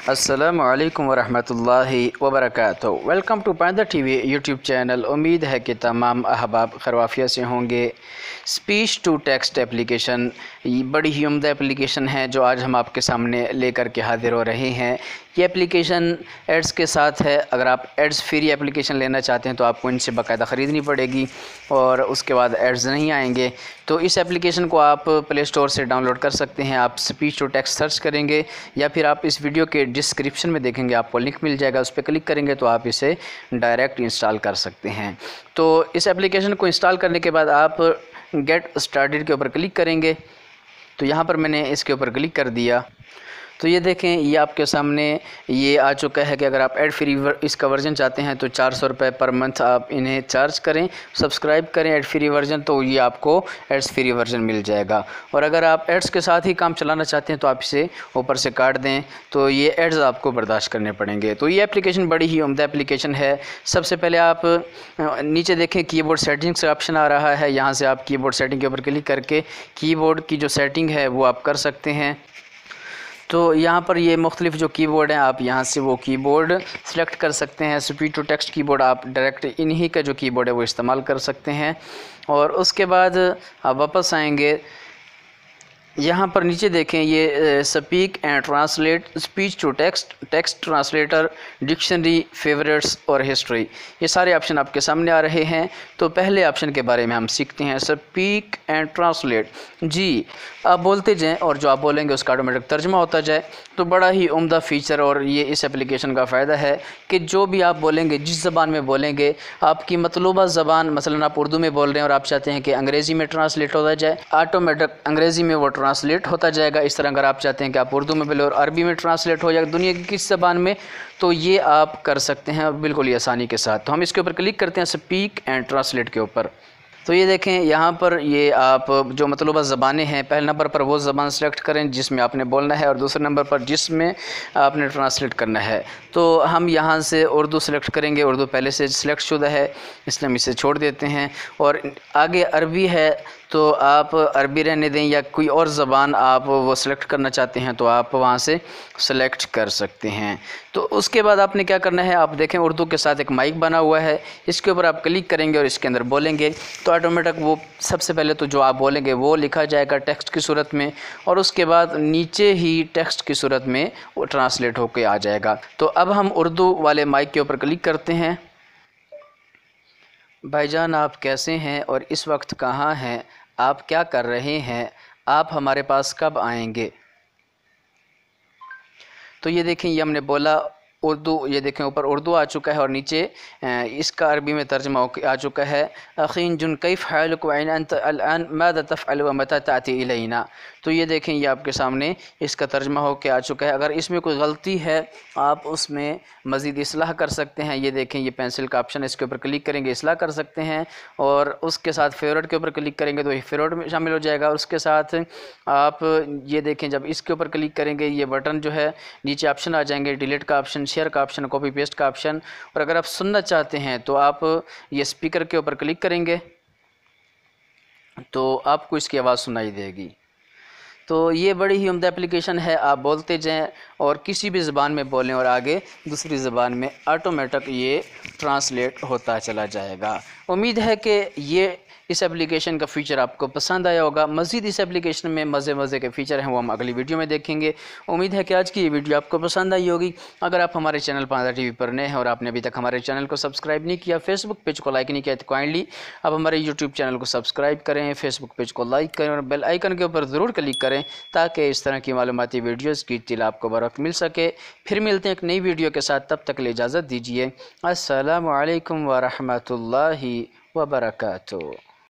अस्सलामु अलैकुम वरहमतुल्लाहि वबरकातुहू। Welcome to Painda TV YouTube channel. उम्मीद है कि तमाम अहबाब खैरियत से होंगे। स्पीच टू टेक्स्ट एप्लीकेशन बड़ी ही उम्दा एप्लीकेशन है जो आज हम आपके सामने लेकर के हाजिर हो रहे हैं। ये एप्लीकेशन एड्स के साथ है। अगर आप एड्स फ्री एप्लीकेशन लेना चाहते हैं तो आपको इनसे बाकायदा ख़रीदनी पड़ेगी और उसके बाद एड्स नहीं आएंगे। तो इस एप्लीकेशन को आप प्ले स्टोर से डाउनलोड कर सकते हैं। आप स्पीच टू टेक्स्ट सर्च करेंगे या फिर आप इस वीडियो के डिस्क्रिप्शन में देखेंगे, आपको लिंक मिल जाएगा, उस पर क्लिक करेंगे तो आप इसे डायरेक्ट इंस्टॉल कर सकते हैं। तो इस एप्लीकेशन को इंस्टॉल करने के बाद आप गेट स्टार्टेड के ऊपर क्लिक करेंगे। तो यहाँ पर मैंने इसके ऊपर क्लिक कर दिया तो ये देखें, ये आपके सामने ये आ चुका है कि अगर आप एड फ्री इसका वर्जन चाहते हैं तो 400 रुपये पर मंथ आप इन्हें चार्ज करें, सब्सक्राइब करें एड फ्री वर्जन, तो ये आपको एड्स फ्री वर्जन मिल जाएगा। और अगर आप एड्स के साथ ही काम चलाना चाहते हैं तो आप इसे ऊपर से काट दें, तो ये एड्स आपको बर्दाश्त करने पड़ेंगे। तो ये एप्लीकेशन बड़ी ही उम्दा एप्लीकेशन है। सबसे पहले आप नीचे देखें कीबोर्ड सेटिंग्स का ऑप्शन आ रहा है, यहाँ से आप कीबोर्ड सेटिंग के ऊपर क्लिक करके कीबोर्ड की जो सेटिंग है वो आप कर सकते हैं। तो यहाँ पर ये मुख्तलिफ़ जो कीबोर्ड हैं आप यहाँ से वो कीबोर्ड सेलेक्ट कर सकते हैं। स्पीच टू टेक्स्ट कीबोर्ड आप डायरेक्ट इन्हीं का जो कीबोर्ड है वो इस्तेमाल कर सकते हैं। और उसके बाद आप वापस आएंगे, यहाँ पर नीचे देखें ये speak and translate, speech to text, text translator, dictionary, favourites और हिस्ट्री, ये सारे ऑप्शन आपके सामने आ रहे हैं। तो पहले ऑप्शन के बारे में हम सीखते हैं, स्पीक एंड ट्रांसलेट। जी, आप बोलते जाएं और जो आप बोलेंगे उसका ऑटोमेटिक तर्जमा होता जाए। तो बड़ा ही उम्दा फ़ीचर और ये इस एप्लीकेशन का फ़ायदा है कि जो भी आप बोलेंगे, जिस ज़बान में बोलेंगे, आपकी मतलूबा ज़बान, मसलन आप उर्दू में बोल रहे हैं और आप चाहते हैं कि अंग्रेज़ी में ट्रांसलेट होता जाए, ऑटोमेटिक अंग्रेज़ी में वो ट्रांसलेट होता जाएगा। इस तरह अगर आप चाहते हैं कि आप उर्दू में बोले और अरबी में ट्रांसलेट हो जाए दुनिया की किस ज़बान में, तो ये आप कर सकते हैं बिल्कुल ही आसानी के साथ। तो हम इसके ऊपर क्लिक करते हैं स्पीक एंड ट्रांसलेट के ऊपर। तो ये देखें, यहाँ पर ये आप जो मतलूबा ज़बानें हैं, पहले नंबर पर वो ज़बान सेलेक्ट करें जिसमें आपने बोलना है और दूसरे नंबर पर जिसमें आपने ट्रांसलेट करना है। तो हम यहाँ से उर्दू सेलेक्ट करेंगे, उर्दू पहले से सिलेक्ट शुदा है इसलिए हम इसे छोड़ देते हैं। और आगे अरबी है तो आप अरबी रहने दें, या कोई और ज़बान आप वो सिलेक्ट करना चाहते हैं तो आप वहाँ से सेलेक्ट कर सकते हैं। तो उसके बाद आपने क्या करना है, आप देखें उर्दू के साथ एक माइक बना हुआ है, इसके ऊपर आप क्लिक करेंगे और इसके अंदर बोलेंगे तो ऑटोमेटिक वो सबसे पहले तो जो आप बोलेंगे वो लिखा जाएगा टेक्स्ट की सूरत में, और उसके बाद नीचे ही टेक्स्ट की सूरत में वो ट्रांसलेट होकर आ जाएगा। तो अब हम उर्दू वाले माइक के ऊपर क्लिक करते हैं। भाईजान आप कैसे हैं और इस वक्त कहाँ हैं, आप क्या कर रहे हैं, आप हमारे पास कब आएंगे। तो ये देखें, ये हमने बोला उर्दू, ये देखें ऊपर उर्दू आ चुका है और नीचे इसका अरबी में तर्जमा आ चुका है। अखीन जुन कैफ हालुक व अंत अलआन माज़ा तफ़अल व मता ताती इलैना। तो ये देखें, ये आपके सामने इसका तर्जमा हो के आ चुका है। अगर इसमें कोई गलती है आप उसमें मज़ीद इस्लाह कर सकते हैं। ये देखें, ये पेंसिल का ऑप्शन है, इसके ऊपर क्लिक करेंगे इस्लाह कर सकते हैं। और उसके साथ फेवरेट के ऊपर क्लिक करेंगे तो ये फेवरेट में शामिल हो जाएगा। उसके साथ आप ये देखें, जब इसके ऊपर क्लिक करेंगे ये बटन जो है नीचे ऑप्शन आ जाएंगे, डिलीट का ऑप्शन, शेयर का ऑप्शन, कॉपी पेस्ट का ऑप्शन। और अगर आप सुनना चाहते हैं तो आप ये स्पीकर के ऊपर क्लिक करेंगे तो आपको इसकी आवाज़ सुनाई देगी। तो ये बड़ी ही उम्दा एप्लीकेशन है, आप बोलते जाएं और किसी भी ज़बान में बोलें और आगे दूसरी ज़बान में ऑटोमेटिक ये ट्रांसलेट होता चला जाएगा। उम्मीद है कि ये इस एप्लीकेशन का फ़ीचर आपको पसंद आया होगा। मज़ीद इस एप्लीकेशन में मज़े के फ़ीचर हैं वो हम अगली वीडियो में देखेंगे। उम्मीद है कि आज की ये वीडियो आपको पसंद आई होगी। अगर आप हमारे चैनल पाइंदा टीवी पर नए हैं और आपने अभी तक हमारे चैनल को सब्सक्राइब नहीं किया, फेसबुक पेज को लाइक नहीं किया, तो काइंडली आप हमारे यूट्यूब चैनल को सब्सक्राइब करें, फेसबुक पेज को लाइक करें और बेल आइकन के ऊपर ज़रूर क्लिक करें ताकि इस तरह की मालूमाती वीडियोज़ की इत्तला आपको बर वक्त मिल सके। फिर मिलते हैं एक नई वीडियो के साथ, तब तक के लिए इजाज़त दीजिए। अस्सलामु अलैकुम व रहमतुल्लाहि व बरकातुहू।